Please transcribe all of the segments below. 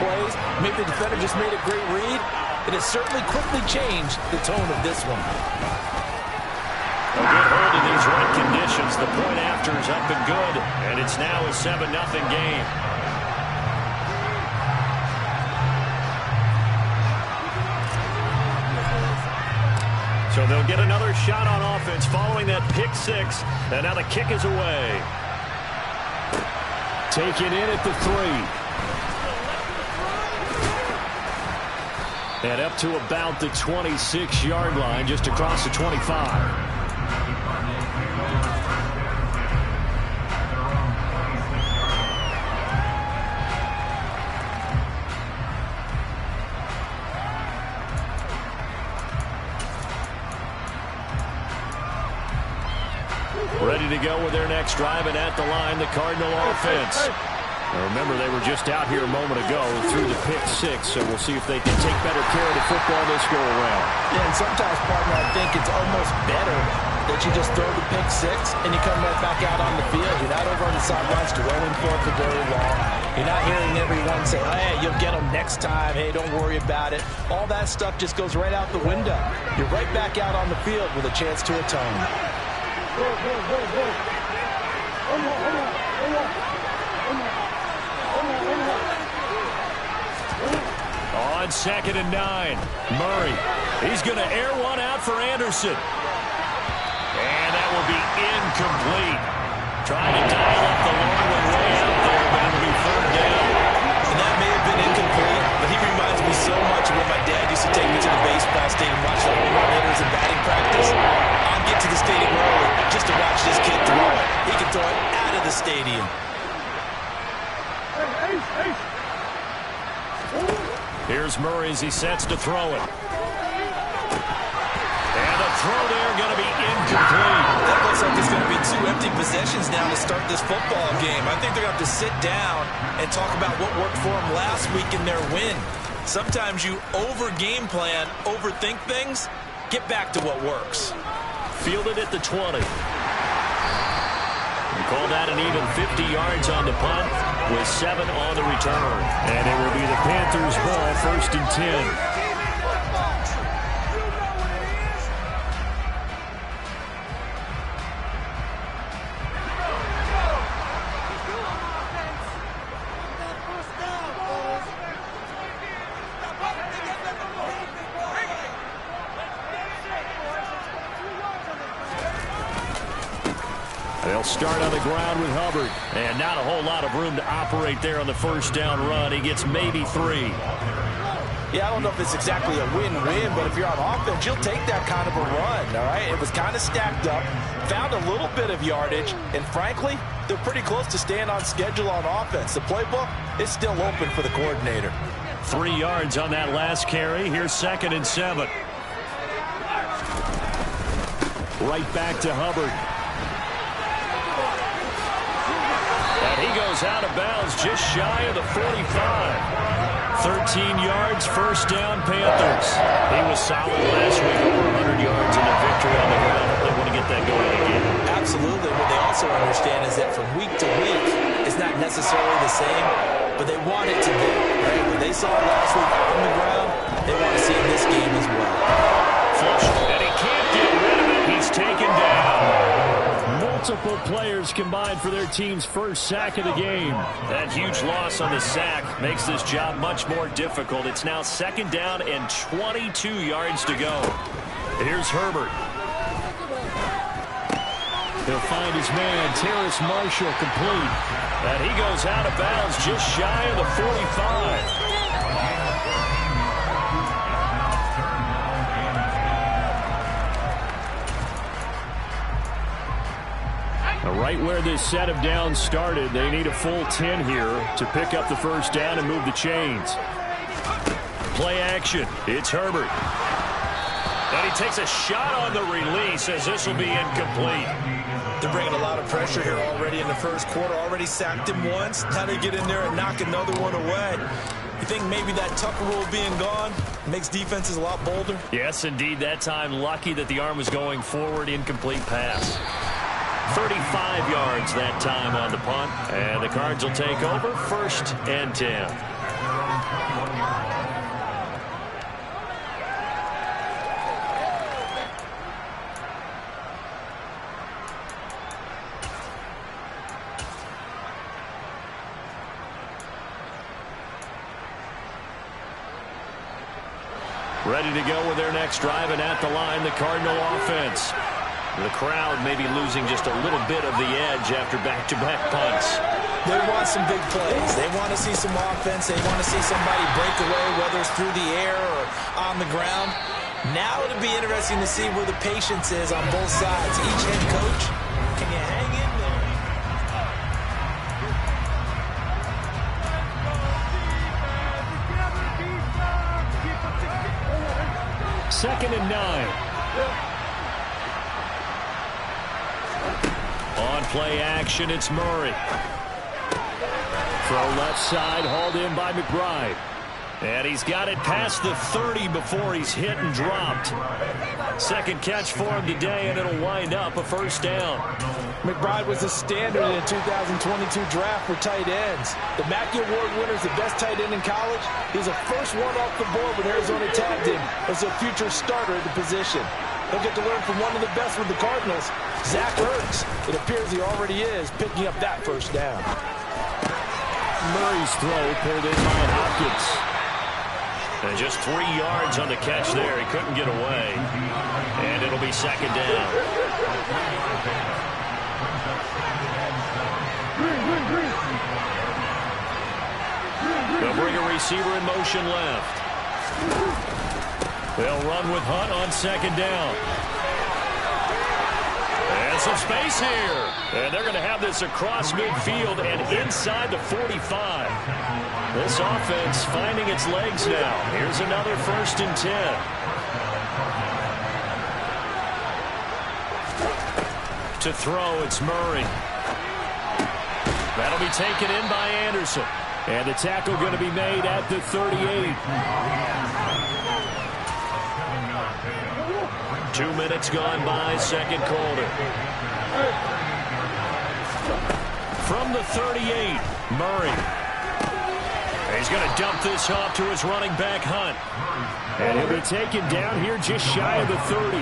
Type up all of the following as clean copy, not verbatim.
plays. Maybe the defender just made a great read. It has certainly quickly changed the tone of this one. A good hold in these right conditions. The point after is up and good, and it's now a 7-0 game. So they'll get another shot on offense following that pick six, and now the kick is away. Taken in at the 3. And up to about the 26-yard line, just across the 25. Ready to go with their next drive, and at the line, the Cardinal offense. Now remember, they were just out here a moment ago through the pick six, so we'll see if they can take better care of the football this go around. Yeah, and sometimes, partner, I think it's almost better that you just throw the pick six and you come right back out on the field. You're not over on the sidelines dwelling for it for very long. You're not hearing everyone say, hey, you'll get them next time. Hey, don't worry about it. All that stuff just goes right out the window. You're right back out on the field with a chance to atone. On 2nd and 9, Murray. He's going to air one out for Anderson. And that will be incomplete. Trying to dial up the long one way out there, but it'll be 3rd down. And that may have been incomplete, but he reminds me so much of when my dad used to take me to the baseball stadium, watch the home run hitters in batting practice. I'll get to the stadium early just to watch this kid throw it. He can throw it out of the stadium. Here's Murray as he sets to throw it. And the throw there going to be incomplete. That looks like it's going to be 2 empty possessions now to start this football game. I think they're going to have to sit down and talk about what worked for them last week in their win. Sometimes you over-game plan, overthink things. Get back to what works. Fielded at the 20. We call that an even 50 yards on the punt with 7 on the return. And it will be the Panthers' ball, 1st and 10. They'll start on the ground with Hubbard. And not a whole lot of room to operate there on the 1st down run. He gets maybe 3. Yeah, I don't know if it's exactly a win-win, but if you're on offense, you'll take that kind of a run, all right? It was kind of stacked up, found a little bit of yardage, and frankly, they're pretty close to staying on schedule on offense. The playbook is still open for the coordinator. 3 yards on that last carry. Here's 2nd and 7. Right back to Hubbard. And he goes out of bounds just shy of the 45. 13 yards, 1st down, Panthers. He was solid last week, over 100 yards in the victory on the ground. They want to get that going again. Absolutely. What they also understand is that from week to week, it's not necessarily the same, but they want it to be. Right? What they saw last week on the ground, they want to see in this game as well. Flush, and he can't get rid of it. He's taken down. Multiple players combined for their team's 1st sack of the game. That huge loss on the sack makes this job much more difficult. It's now 2nd down and 22 yards to go. Here's Herbert. He'll find his man, Terrace Marshall, complete. And he goes out of bounds just shy of the 45. Right where this set of downs started, they need a full 10 here to pick up the 1st down and move the chains. Play action. It's Herbert. And he takes a shot on the release as this will be incomplete. They're bringing a lot of pressure here already in the 1st quarter. Already sacked him once. Now they get in there and knock another one away. You think maybe that Tucker rule being gone makes defenses a lot bolder? Yes, indeed. That time lucky that the arm was going forward. Incomplete pass. 35 yards that time on the punt. And the Cards will take over, 1st and 10. Ready to go with their next drive, and at the line, the Cardinal offense. The crowd may be losing just a little bit of the edge after back-to-back punts. They want some big plays. They want to see some offense. They want to see somebody break away, whether it's through the air or on the ground. Now it'll be interesting to see where the patience is on both sides. Each head coach, can you hang in there? 2nd and 9. On play action, it's Murray. Throw left side, hauled in by McBride. And he's got it past the 30 before he's hit and dropped. Second catch for him today, and it'll wind up a first down. McBride was a standard in the 2022 draft for tight ends. The Mackey Award winner is the best tight end in college. He's the first one off the board when Arizona tagged him as a future starter at the position. He'll get to learn from one of the best with the Cardinals, Zach Ertz. It appears he already is picking up that first down. Murray's throw pulled in by Hopkins. And just 3 yards on the catch there. He couldn't get away. And it'll be second down. They'll bring a receiver in motion left. They'll run with Hunt on second down. And some space here. And they're going to have this across midfield and inside the 45. This offense finding its legs now. Here's another 1st and 10. To throw, it's Murray. That'll be taken in by Anderson. And the tackle going to be made at the 38. 2 minutes gone by, second quarter. From the 38, Murray. He's going to dump this off to his running back, Hunt. And he'll be taken down here just shy of the 30.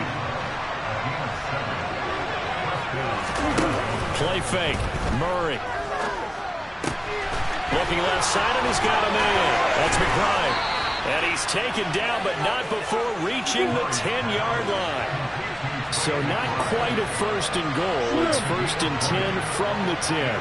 Play fake, Murray. Looking left side, and he's got a man. That's McBride. And he's taken down, but not before reaching the 10-yard line. So not quite a 1st and goal. It's 1st and 10 from the 10.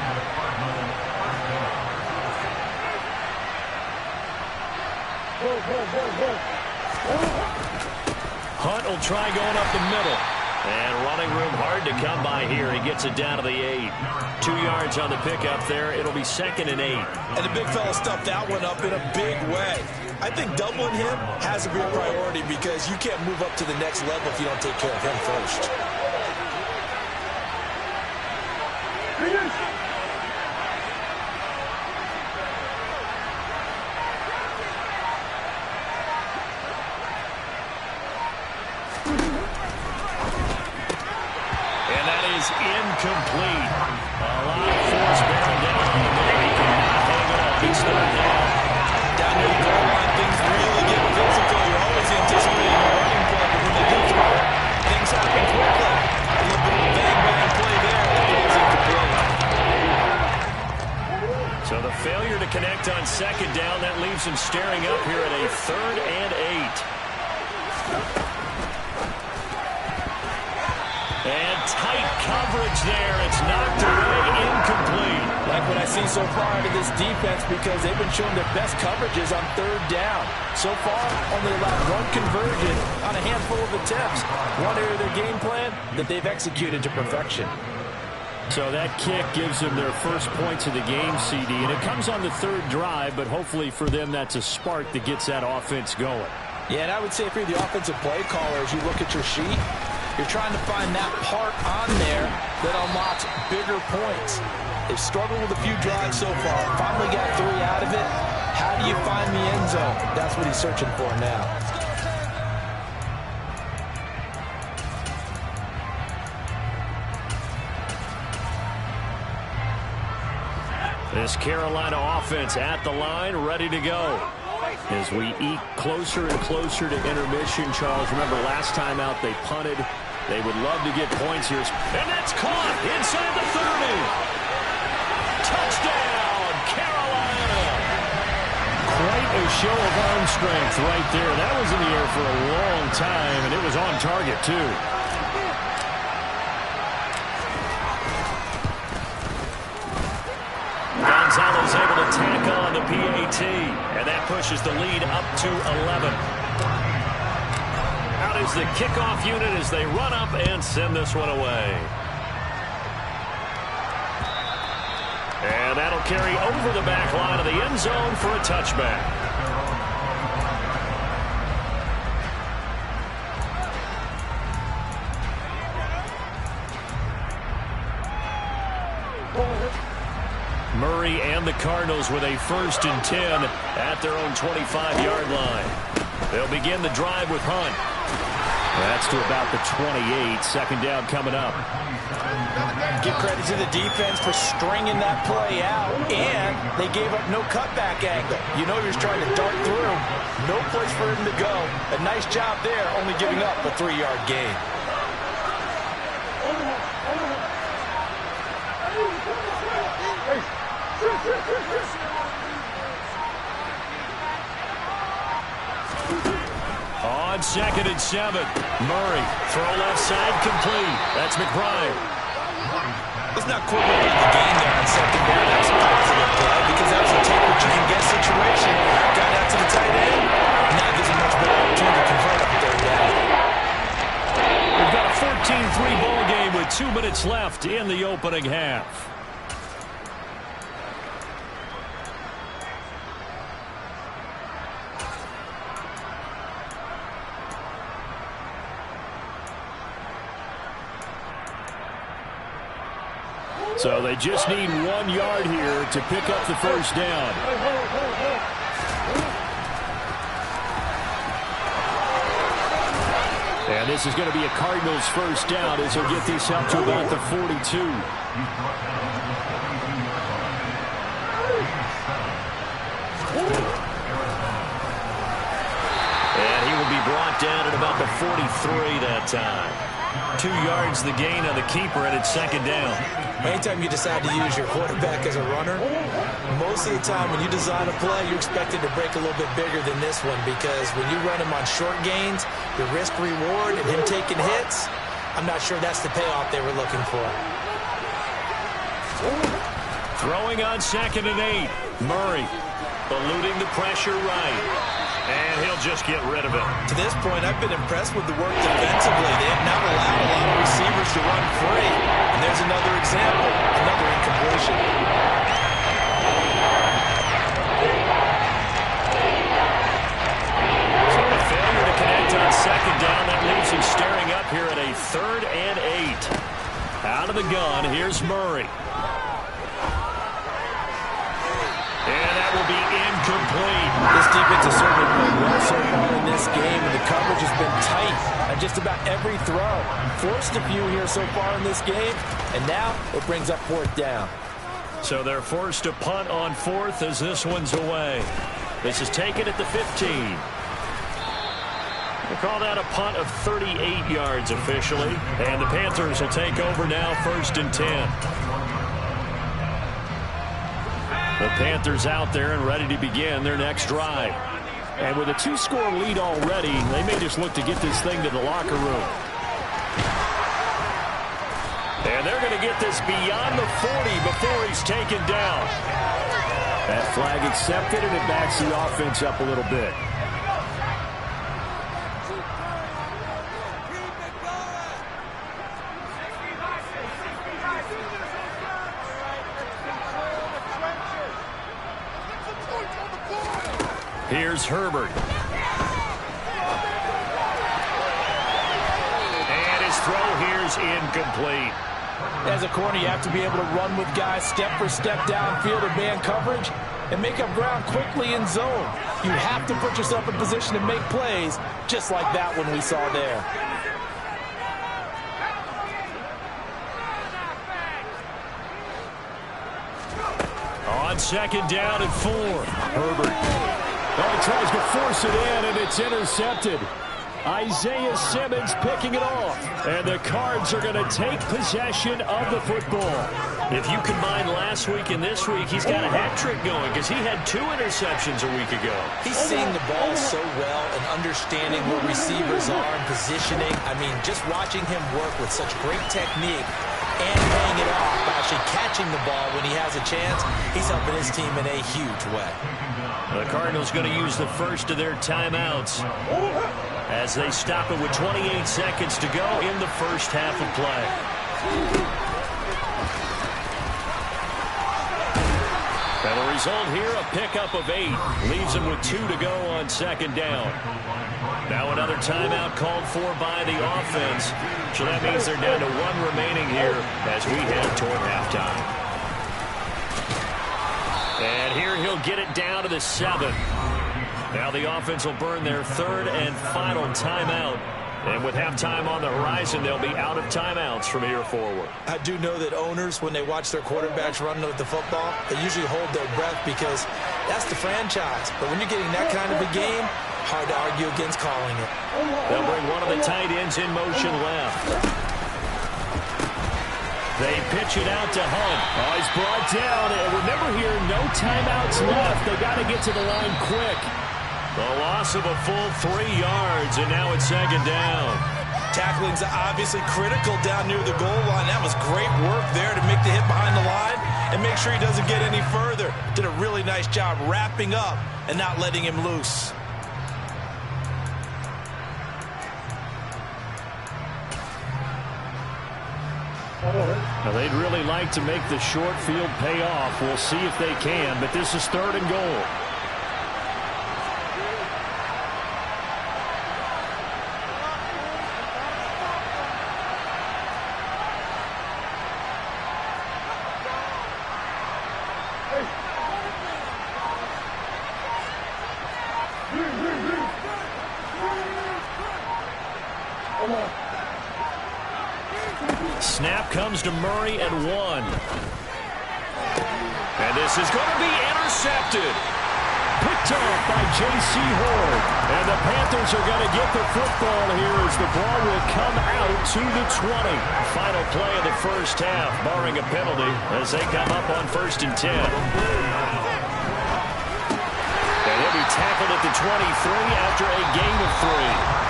Hunt will try going up the middle. And running room hard to come by here. He gets it down to the 8. 2 yards on the pickup there. It'll be 2nd and 8. And the big fella stuffed that one up in a big way. I think doubling him has to be a priority because you can't move up to the next level if you don't take care of him first. And that is incomplete. A lot of force bearing down on the ball. He cannot hang it up. He's still down. Down near the goal line, things really get physical. You're always anticipating a running play, but when they do throw it, things happen quickly. A little bit of a bang-bang play there, and it is incomplete. So the failure to connect on second down, that leaves him staring up here at a 3rd and 8. And tight coverage there. It's knocked away, incomplete. Like what I see so far out of this defense because they've been showing their best coverages on 3rd down. So far, only allowed 1 conversion on a handful of attempts. One area of their game plan that they've executed to perfection. So that kick gives them their first points of the game, CD, and it comes on the 3rd drive, but hopefully for them that's a spark that gets that offense going. Yeah, and I would say if you're the offensive play caller, as you look at your sheet, you're trying to find that part on there that unlocks bigger points. They've struggled with a few drives so far. Finally got 3 out of it. How do you find the end zone? That's what he's searching for now. This Carolina offense at the line, ready to go. As we eke closer and closer to intermission, Charles, remember last time out they punted. They would love to get points here. And that's caught inside the 30. Touchdown, Carolina. Quite a show of arm strength right there. That was in the air for a long time, and it was on target, too. Gonzalez able to tack on the PAT, and that pushes the lead up to 11. Out is the kickoff unit as they run up and send this one away. And that'll carry over the back line of the end zone for a touchback. Murray and the Cardinals with a 1st and 10 at their own 25-yard line. They'll begin the drive with Hunt. That's to about the 28. 2nd down coming up. Give credit to the defense for stringing that play out, and they gave up no cutback angle. You know you're trying to dart through. No place for him to go. A nice job there, only giving up a 3-yard gain. On 2nd and 7, Murray, throw left side, complete. That's McBride. It's not quite the game there on 2nd down. That's a positive play because that was a take what you can get situation. Got out to the tight end. Now gives him much better opportunity to convert on 3rd down. We've got a 14-3 ball game with 2 minutes left in the opening half. So they just need 1 yard here to pick up the 1st down. And this is going to be a Cardinals 1st down as they'll get this out to about the 42. And he will be brought down at about the 43 that time. 2 yards the gain on the keeper, and it's 2nd down. Anytime you decide to use your quarterback as a runner, most of the time when you design a play, you're expected to break a little bit bigger than this one because when you run him on short gains, the risk-reward and him taking hits, I'm not sure that's the payoff they were looking for. Throwing on 2nd and 8. Murray eluding the pressure right. And he'll just get rid of it. To this point, I've been impressed with the work defensively. They have not allowed a lot of receivers to run free. And there's another example, another incompletion. So a failure to connect on 2nd down. That leaves him staring up here at a 3rd and 8. Out of the gun, here's Murray. And that will be incomplete. This defense has certainly played well so far in this game, and the coverage has been tight on just about every throw. Forced a few here so far in this game, and now it brings up 4th down. So they're forced to punt on 4th as this one's away. This is taken at the 15. We'll call that a punt of 38 yards officially, and the Panthers will take over now 1st and 10. The Panthers out there and ready to begin their next drive. And with a 2-score lead already, they may just look to get this thing to the locker room. And they're going to get this beyond the 40 before he's taken down. That flag accepted, and it backs the offense up a little bit. Here's Herbert. And his throw here's incomplete. As a corner, you have to be able to run with guys step for step downfield in man coverage and make up ground quickly in zone. You have to put yourself in position to make plays just like that one we saw there. On 2nd down and 4. Herbert. Oh, he tries to force it in, and it's intercepted. Isaiah Simmons picking it off. And the Cards are going to take possession of the football. If you combine last week and this week, he's got a hat trick going because he had 2 interceptions a week ago. He's seeing the ball so well and understanding where receivers are and positioning. I mean, just watching him work with such great technique and paying it off by actually catching the ball when he has a chance, he's helping his team in a huge way. The Cardinals going to use the first of their timeouts as they stop it with 28 seconds to go in the first half of play. And the result here, a pickup of 8. Leaves them with 2 to go on second down. Now another timeout called for by the offense. So that means they're down to 1 remaining here as we head toward halftime. And here he'll get it down to the 7. Now the offense will burn their 3rd and final timeout. And with halftime on the horizon, they'll be out of timeouts from here forward. I do know that owners, when they watch their quarterbacks run with the football, they usually hold their breath because that's the franchise. But when you're getting that kind of a game, hard to argue against calling it. They'll bring one of the tight ends in motion left. They pitch it out to Hunt. Oh, he's brought down. And remember here, no timeouts left. They got to get to the line quick. The loss of a full 3 yards, and now it's second down. Tackling's obviously critical down near the goal line. That was great work there to make the hit behind the line and make sure he doesn't get any further. Did a really nice job wrapping up and not letting him loose. Now they'd really like to make the short field pay off. We'll see if they can, but this is 3rd and goal. Snap comes to Murray at 1. And this is going to be intercepted. Picked off by J.C. Horn. And the Panthers are going to get the football here as the ball will come out to the 20. Final play of the first half, barring a penalty, as they come up on 1st and 10. And he'll be tackled at the 23 after a gain of 3.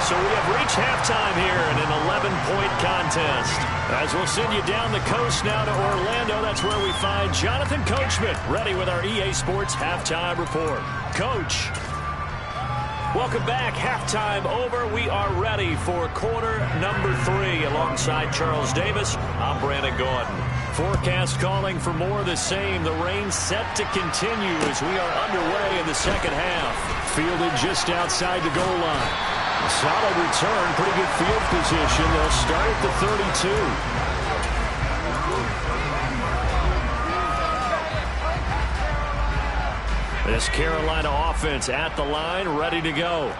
So we have reached halftime here in an 11-point contest. As we'll send you down the coast now to Orlando, that's where we find Jonathan Coachman, ready with our EA Sports Halftime Report. Coach, welcome back. Halftime over. We are ready for quarter number 3. Alongside Charles Davis, I'm Brandon Gordon. Forecast calling for more of the same. The rain set to continue as we are underway in the second half. Fielded just outside the goal line. Solid return, pretty good field position. They'll start at the 32. This Carolina offense at the line, ready to go.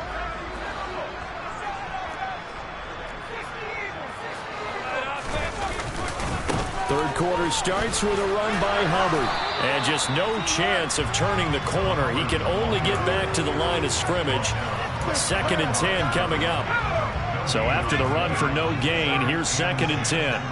Third quarter starts with a run by Hubbard. And just no chance of turning the corner. He can only get back to the line of scrimmage. 2nd and 10 coming up. So after the run for no gain, here's 2nd and 10.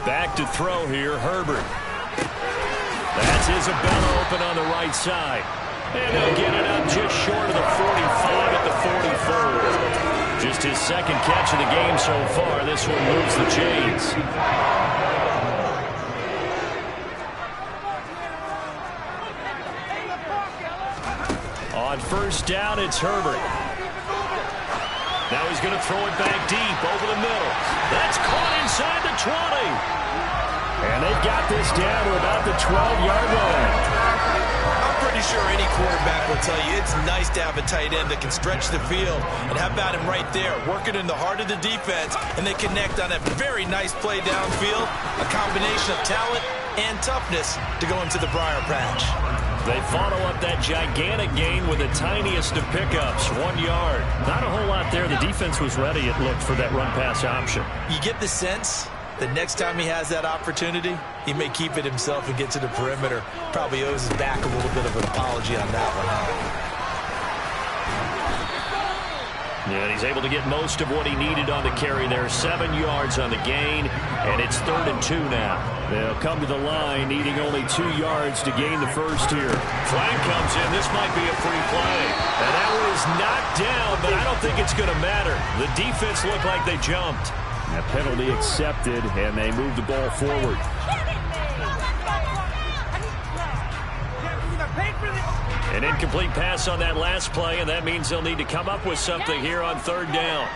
Back to throw here, Herbert. That's Isabella open on the right side. And he'll get it up just short of the 45 at the 44. Just his 2nd catch of the game so far. This one moves the chains. On 1st down, it's Herbert. Now he's going to throw it back deep over the middle. That's caught inside the 20. And they've got this down to about the 12-yard line. I'm pretty sure any quarterback will tell you it's nice to have a tight end that can stretch the field. And how about him right there, working in the heart of the defense, and they connect on a very nice play downfield, a combination of talent and toughness to go into the briar patch. They follow up that gigantic gain with the tiniest of pickups, 1 yard. Not a whole lot there. The defense was ready, it looked, for that run-pass option. You get the sense that next time he has that opportunity, he may keep it himself and get to the perimeter. Probably owes his back a little bit of an apology on that one, huh? Yeah, and he's able to get most of what he needed on the carry there. 7 yards on the gain, and it's 3rd and 2 now. They'll come to the line, needing only 2 yards to gain the first here. Flag comes in. This might be a free play. And that one is knocked down, but I don't think it's going to matter. The defense looked like they jumped. A penalty accepted, and they move the ball forward. An incomplete pass on that last play, and that means they'll need to come up with something here on 3rd down.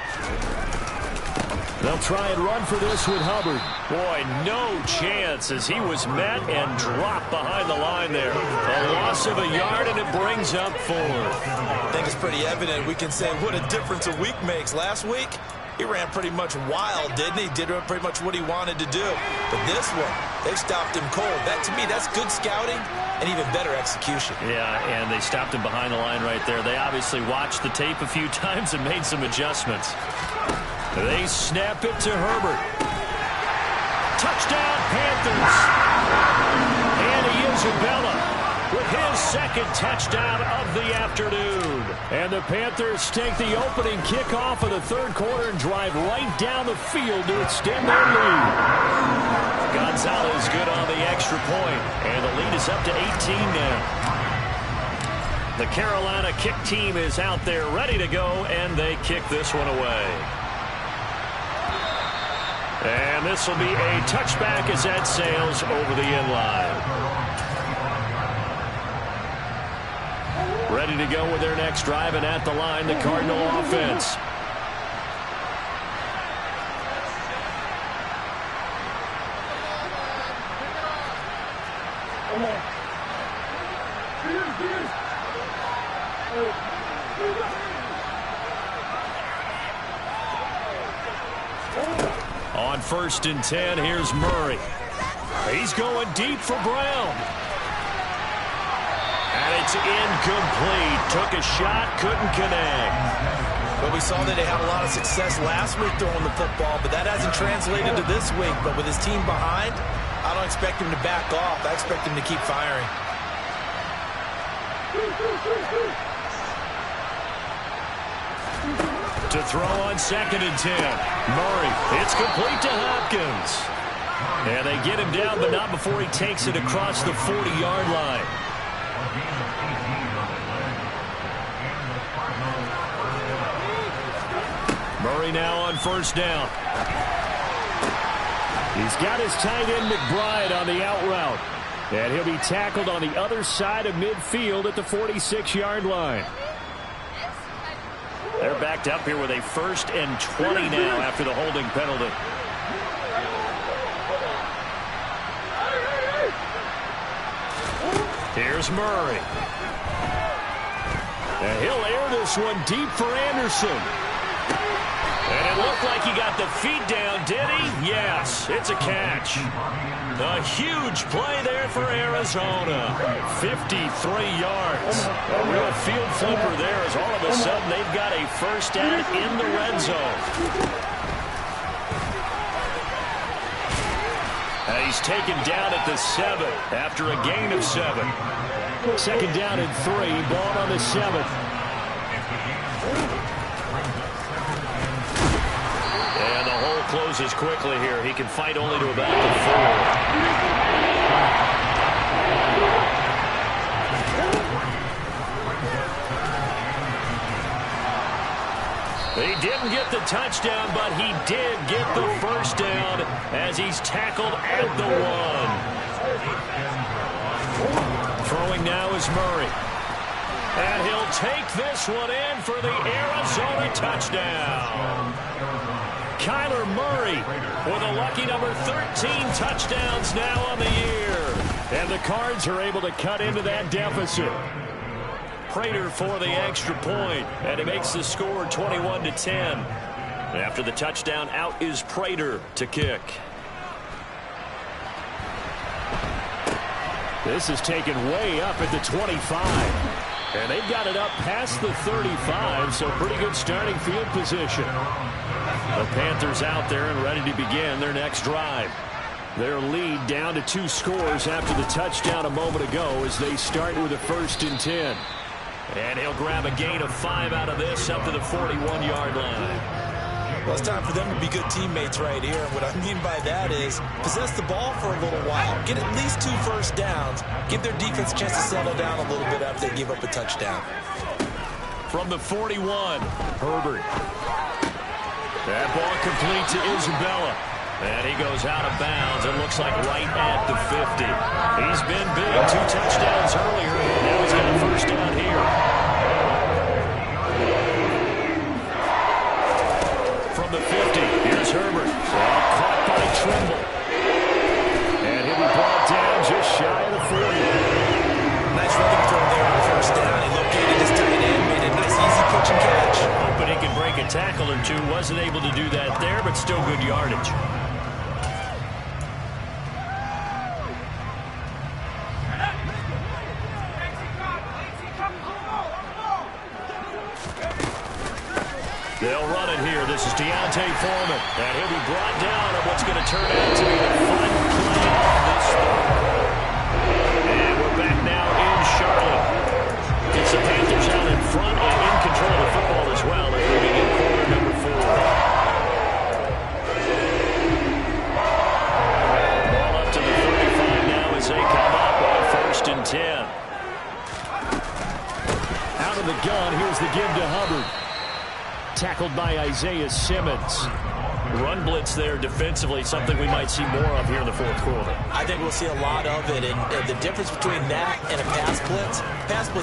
They'll try and run for this with Hubbard. Boy, no chance as he was met and dropped behind the line there. A loss of a yard, and it brings up 4. I think it's pretty evident. We can say what a difference a week makes. Last week, he ran pretty much wild, didn't he? Did pretty much what he wanted to do. But this one, they stopped him cold. That, to me, that's good scouting and even better execution. Yeah, and they stopped him behind the line right there. They obviously watched the tape a few times and made some adjustments. They snap it to Herbert. Touchdown, Panthers. And Isabella with his 2nd touchdown of the afternoon. And the Panthers take the opening kickoff of the 3rd quarter and drive right down the field to extend their lead. Gonzalez good on the extra point, and the lead is up to 18 now. The Carolina kick team is out there ready to go, and they kick this one away. And this will be a touchback as that sails over the end line. Ready to go with their next drive, and at the line, the Cardinal offense. On 1st and 10, here's Murray. He's going deep for Brown. And it's incomplete. Took a shot, couldn't connect. But we saw that they had a lot of success last week throwing the football, but that hasn't translated to this week. But with his team behind, I don't expect him to back off. I expect him to keep firing. To throw on 2nd and 10. Murray, it's complete to Hopkins. And they get him down, but not before he takes it across the 40-yard line. Murray now on 1st down. He's got his tight end McBride on the out route. And he'll be tackled on the other side of midfield at the 46-yard line. They're backed up here with a 1st and 20 now after the holding penalty. Here's Murray. And he'll air this one deep for Anderson. And it looked like he got the feet down, did he? Yes, it's a catch. A huge play there for Arizona. 53 yards. A real field flipper there as all of a sudden they've got a 1st down in the red zone. And he's taken down at the 7 after a gain of 7. 2nd down and 3. Ball on the 7. And the hole closes quickly here. He can fight only to about the 4. He didn't get the touchdown, but he did get the 1st down as he's tackled at the 1. Throwing now is Murray. And he'll take this one in for the Arizona touchdown. Kyler Murray with a lucky number 13 touchdowns now on the year. And the Cards are able to cut into that deficit. Prater for the extra point, and it makes the score 21-10. After the touchdown, out is Prater to kick. This is taken way up at the 25. And they've got it up past the 35, so pretty good starting field position. The Panthers out there and ready to begin their next drive. Their lead down to 2 scores after the touchdown a moment ago as they start with a 1st and 10. And he'll grab a gain of 5 out of this up to the 41-yard line. Well, it's time for them to be good teammates right here. And what I mean by that is possess the ball for a little while. Get at least 2 first downs. Give their defense a chance to settle down a little bit after they give up a touchdown. From the 41, Herbert. That ball complete to Isabella. And he goes out of bounds. It looks like right at the 50. He's been big. 2 touchdowns earlier. Now he's got a first down here. From the 50, here's Herbert. Caught by Trimble. And he'll be brought down just shy of the 40. Nice rhythm throw there on first down. He located his tight end, made a nice easy pitch and catch. Hoping he can break a tackle or 2. Wasn't able to do that there, but still good yardage. They'll run it here. This is Deontay Foreman. And he'll be brought down on what's going to turn out to be the final play of this third. And we're back now in Charlotte. It's the Panthers out in front and in control of the football as well as we begin quarter number 4. Ball up to the 35 now as they come up on 1st and 10. Out of the gun, here's the give to Hubbard. Tackled by Isaiah Simmons. Run blitz there defensively, something we might see more of here in the 4th quarter. I think we'll see a lot of it, and the difference between that and a pass blitz,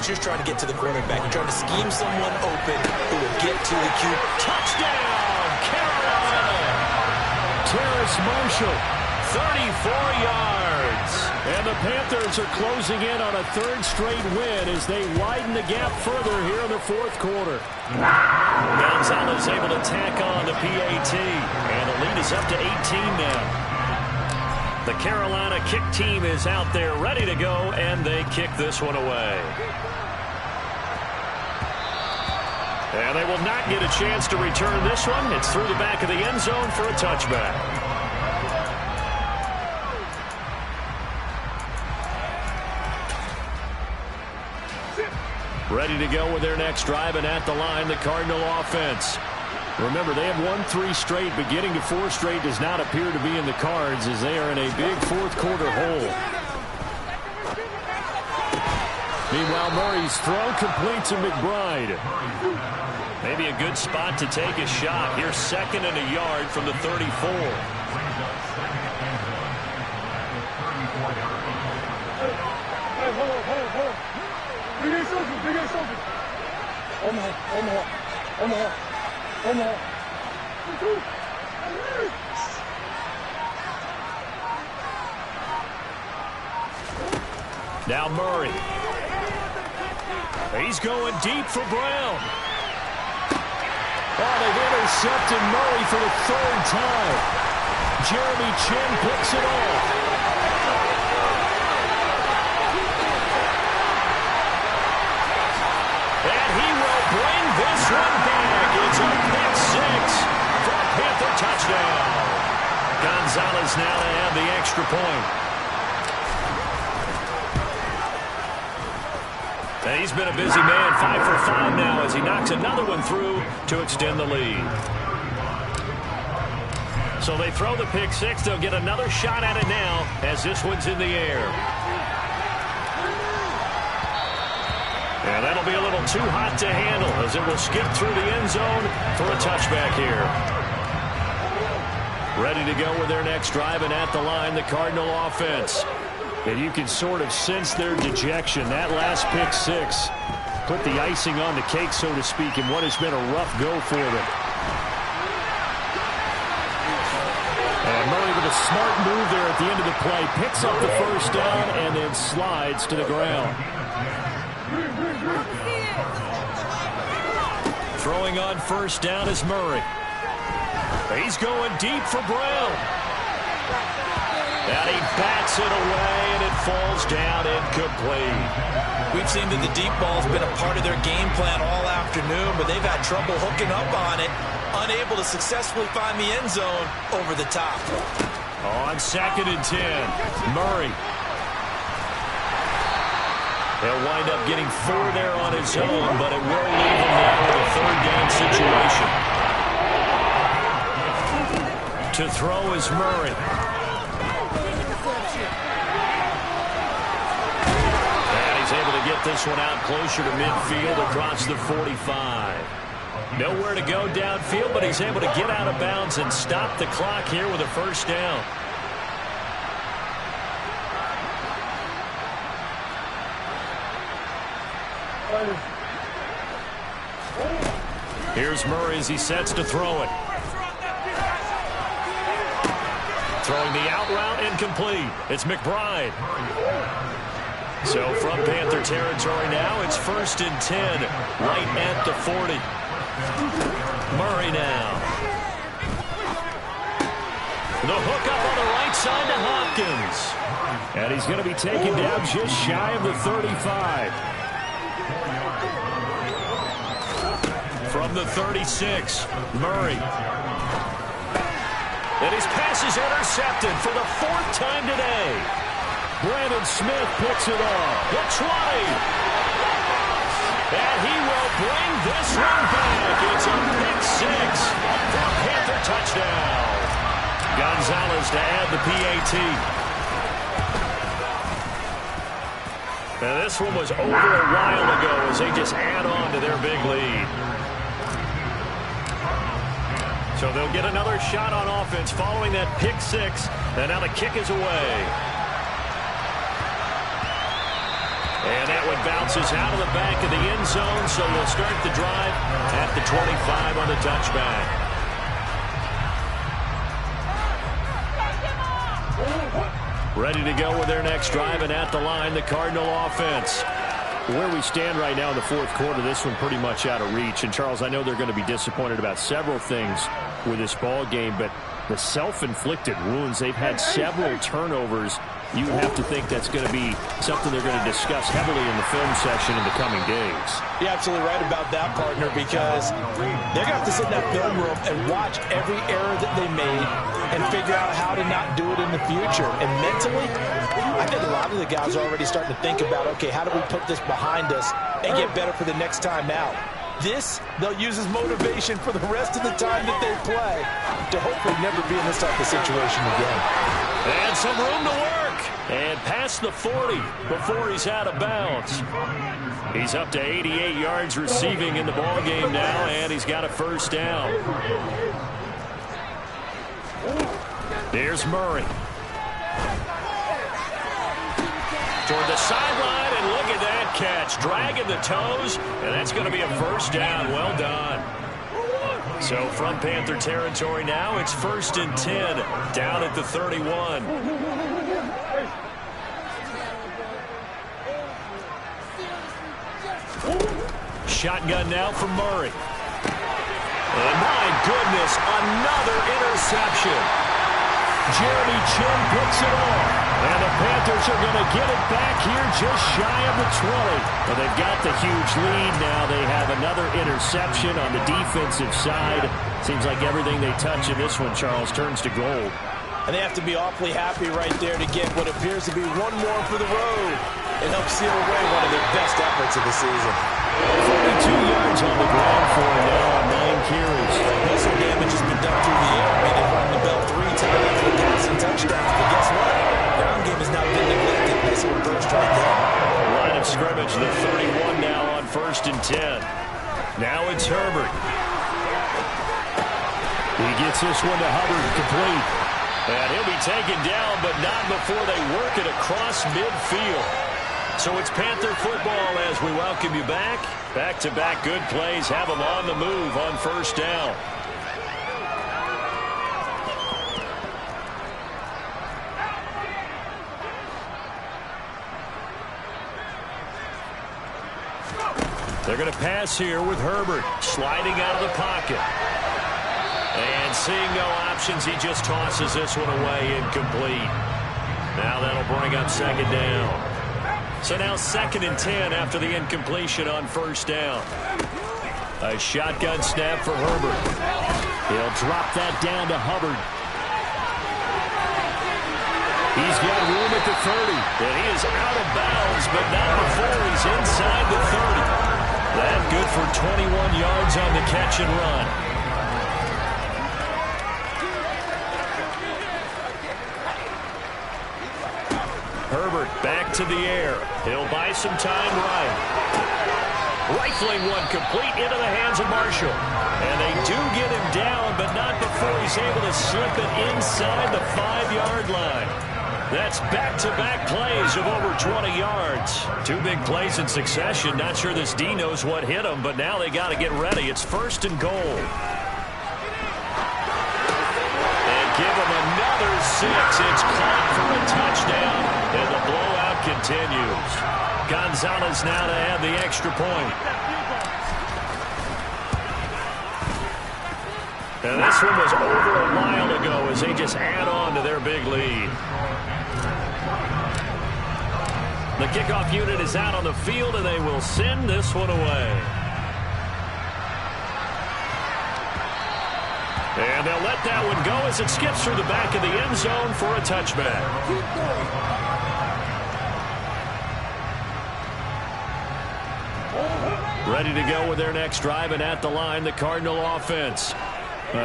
you're trying to get to the quarterback. You're trying to scheme someone open who will get to the cube. Touchdown, Carolina! Terrace Marshall, 34 yards. And the Panthers are closing in on a 3rd straight win as they widen the gap further here in the 4th quarter. Gonzalez able to tack on the PAT, and the lead is up to 18 now. The Carolina kick team is out there ready to go, and they kick this one away. And they will not get a chance to return this one. It's through the back of the end zone for a touchback. Ready to go with their next drive, and at the line, the Cardinal offense. Remember, they have won 3 straight, but getting to 4 straight does not appear to be in the cards as they are in a big 4th quarter hole. Meanwhile, Murray's throw complete to McBride. Maybe a good spot to take a shot. Here's 2nd and a yard from the 34. Now Murray. He's going deep for Brown. Oh, they've intercepted Murray for the 3rd time. Jeremy Chinn picks it off. And he will bring this one back. It's a pick 6 for a Panther touchdown. Gonzalez now to have the extra point. And he's been a busy man, 5 for 5 now as he knocks another one through to extend the lead. So they throw the pick 6. They'll get another shot at it now as this one's in the air. And that'll be a little too hot to handle as it will skip through the end zone for a touchback here. Ready to go with their next drive, and at the line, the Cardinal offense. And you can sort of sense their dejection. That last pick 6 put the icing on the cake, so to speak, in what has been a rough go for them. And Murray with a smart move there at the end of the play. Picks up the first down and then slides to the ground. Throwing on first down is Murray. He's going deep for Brown. And he bats it away, and it falls down incomplete. We've seen that the deep ball's been a part of their game plan all afternoon, but they've had trouble hooking up on it, unable to successfully find the end zone over the top. On 2nd and 10, Murray. He'll wind up getting 4 there on his own, but it will leave him now with a 3rd down situation. To throw is Murray. And he's able to get this one out closer to midfield across the 45. Nowhere to go downfield, but he's able to get out of bounds and stop the clock here with a 1st down. Here's Murray as he sets to throw it. Throwing the out route, incomplete. It's McBride. So from Panther territory now, it's 1st and 10, right at the 40. Murray now. The hook up on the right side to Hopkins. And he's going to be taken down just shy of the 35. From the 36, Murray. And his pass is intercepted for the 4th time today. Brandon Smith picks it off. The 20. And he will bring this one back. It's a pick 6 for a Panther touchdown. Gonzalez to add the PAT. Now this one was over a while ago as they just add on to their big lead. So they'll get another shot on offense following that pick 6. And now the kick is away. And that one bounces out of the back of the end zone. So we'll start the drive at the 25 on the touchback. Ready to go with their next drive, and at the line, the Cardinal offense. Where we stand right now in the 4th quarter, this one pretty much out of reach. And, Charles, I know they're going to be disappointed about several things with this ball game, but the self-inflicted wounds, they've had several turnovers. You would have to think that's going to be something they're going to discuss heavily in the film session in the coming days. You're absolutely right about that, partner, because they're going to have to sit in that film room and watch every error that they made and figure out how to not do it in the future. And mentally, I think a lot of the guys are already starting to think about, okay, how do we put this behind us and get better for the next time out? This, they'll use as motivation for the rest of the time that they play to hopefully never be in this type of situation again. And some room to work. And past the 40 before he's out of bounds. He's up to 88 yards receiving in the ball game now, and he's got a 1st down. There's Murray. Toward the sideline, and look at that catch. Dragging the toes, and that's going to be a 1st down. Well done. So from Panther territory now, it's 1st and 10, down at the 31. Shotgun now from Murray. And my goodness, another interception. Jeremy Chinn picks it off. And the Panthers are going to get it back here just shy of the 20. Well, they've got the huge lead now. They have another interception on the defensive side. Seems like everything they touch in this one, Charles, turns to gold. And they have to be awfully happy right there to get what appears to be one more for the road and help seal away one of their best efforts of the season. 42 yards on the ground for him now on 9 carries. Missile damage has been done through the air. I mean, they've run the bell 3 times with passing touchdowns, but guess what? Ground game has now been neglected. Nice little burst right there. Line of scrimmage, the 31 now on 1st and 10. Now it's Herbert. He gets this one to Hubbard, complete. And he'll be taken down, but not before they work it across midfield. So it's Panther football as we welcome you back. Back-to-back good plays have them on the move on 1st down. They're going to pass here with Herbert sliding out of the pocket. And seeing no options, he just tosses this one away incomplete. Now that'll bring up second down. So now 2nd and 10 after the incompletion on first down. A shotgun snap for Herbert. He'll drop that down to Hubbard. He's got room at the 30. And he is out of bounds, but not before he's inside the 30. That good for 21 yards on the catch and run. Herbert back to the air. He'll buy some time right. Rifling one complete into the hands of Marshall. And they do get him down, but not before he's able to slip it inside the 5-yard line. That's back-to-back plays of over 20 yards. 2 big plays in succession. Not sure this D knows what hit him, but now they got to get ready. It's 1st and goal. And give him another 6. It's caught for a touchdown, and the blowout continues. Gonzalez now to add the extra point. And this one was over a while ago as they just add on to their big lead. The kickoff unit is out on the field, and they will send this one away. And they'll let that one go as it skips through the back of the end zone for a touchback. Ready to go with their next drive, and at the line, the Cardinal offense.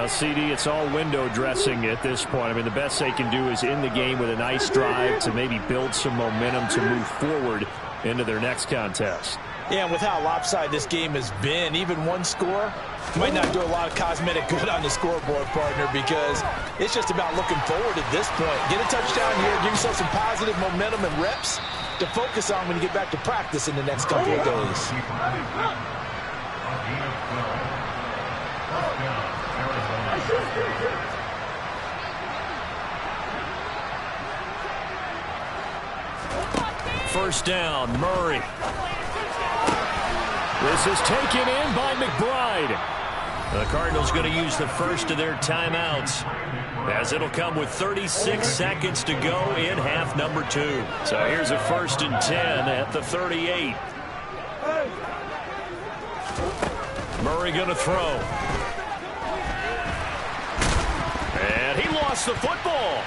CD, it's all window dressing at this point. I mean, the best they can do is in the game with a nice drive to maybe build some momentum to move forward into their next contest. Yeah, and with how lopsided this game has been, even one score might not do a lot of cosmetic good on the scoreboard, partner, because it's just about looking forward at this point. Get a touchdown here, give yourself some positive momentum and reps to focus on when you get back to practice in the next couple of days. First down, Murray. This is taken in by McBride. The Cardinals going to use the first of their timeouts, as it'll come with 36 seconds to go in half number 2. So here's a 1st and 10 at the 38. Murray going to throw. And he lost the football.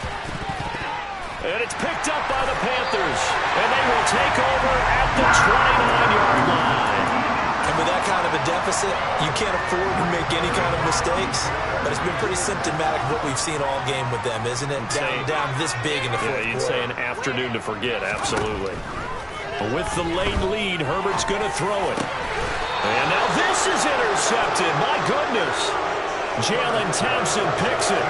And it's picked up by the Panthers. And they will take over at the 29-yard line. And with that kind of a deficit, you can't afford to make any kind of mistakes. But it's been pretty symptomatic of what we've seen all game with them, isn't it? Down this big in the fourth quarter. You'd say an afternoon to forget, absolutely. With the late lead, Herbert's going to throw it. And now this is intercepted. My goodness. Jalen Thompson picks it.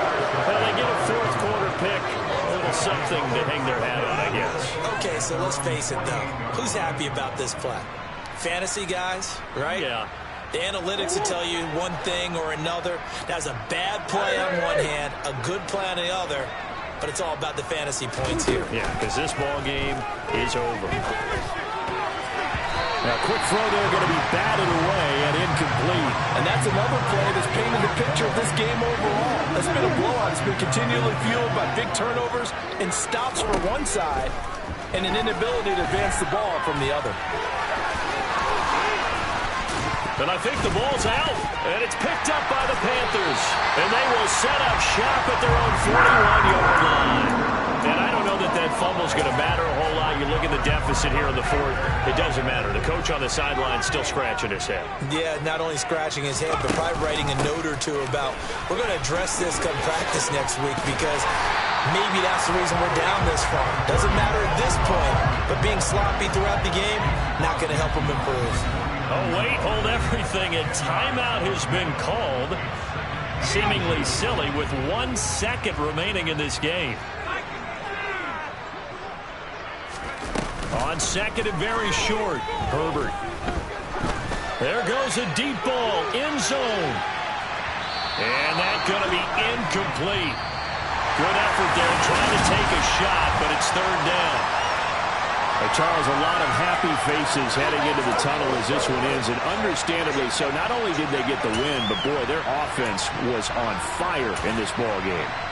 And they get a fourth quarter pick. A little something to hang their hat on, I guess. Okay, so let's face it, though. Who's happy about this play? Fantasy guys, right? Yeah. The analytics will tell you one thing or another. That's a bad play on one hand, a good play on the other. But it's all about the fantasy points here. Yeah, because this ball game is over. Now, quick throw there, going to be batted away and incomplete. And that's another play that's painted the picture of this game overall. It's been a blowout. It's been continually fueled by big turnovers and stops for one side and an inability to advance the ball from the other. And I think the ball's out, and it's picked up by the Panthers. And they will set up shop at their own 41-yard line. And I don't know that that fumble's going to matter a whole lot. You look at the deficit here in the fourth, it doesn't matter. The coach on the sideline still scratching his head. Yeah, not only scratching his head, but probably writing a note or two about, we're going to address this come practice next week because maybe that's the reason we're down this far. Doesn't matter at this point, but being sloppy throughout the game, not going to help him improve. Oh, wait, hold everything. A timeout has been called. Seemingly silly with 1 second remaining in this game. On second and very short, Herbert. There goes a deep ball, end zone. And that's going to be incomplete. Good effort there, trying to take a shot, but it's third down. Charles, a lot of happy faces heading into the tunnel as this one ends, and understandably so. Not only did they get the win, but boy, their offense was on fire in this ball game.